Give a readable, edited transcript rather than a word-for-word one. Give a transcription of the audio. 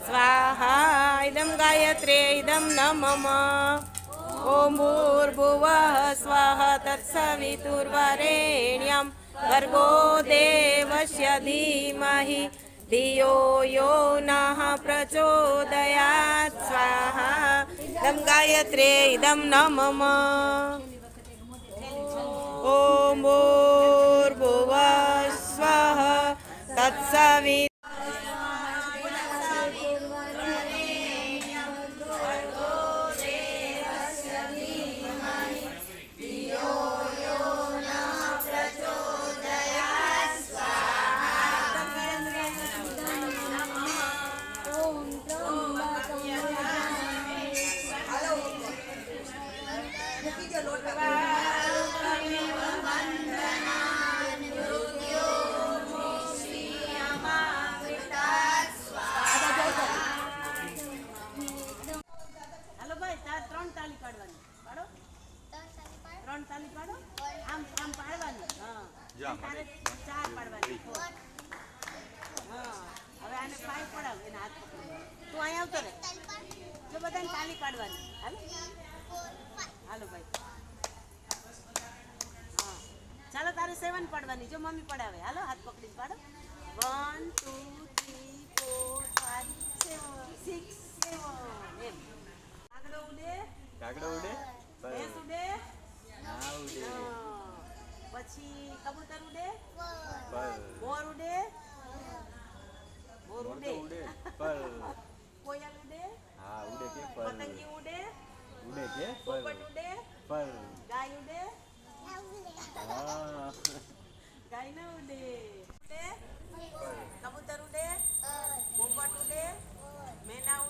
स्वाहा इदं गायत्रे इदं नमः ॐ भूर्भुवः स्वः तत्सवितुर्वरेण्यं भर्गो देवस्य धीमहि धियो यो नः प्रचोदयात् स्वाहा इदं गायत्रे इदं नमः ॐ भूर्भुवः स्वः तत्सवि ત્રણ તાલી પાડો આમ આમ પાડવાની હા તારે ચાર પાડવાની હા હવે આને 5 પડાવ એને હાથ પકડી તું અહીં આવતો રે જો બધાને તાલી પાડવાની હાલો હાલો ભાઈ હા ચાલો તારે 7 પાડવાની જો મમ્મી પડાવે હાલો હાથ પકડીને પાડો 1 2 3 4 5 6 7 એમ કાગડો ઉડે ભેંસ ઉડે પછી કબૂતર ઉડે મોર ઉડે કોયલ ઉડે પતંગી ઉડે પોપટ ઉડે ગાય ઉડે ગાય ના ઉડે કબૂતર ઉડે પોપટ ઉડે મેના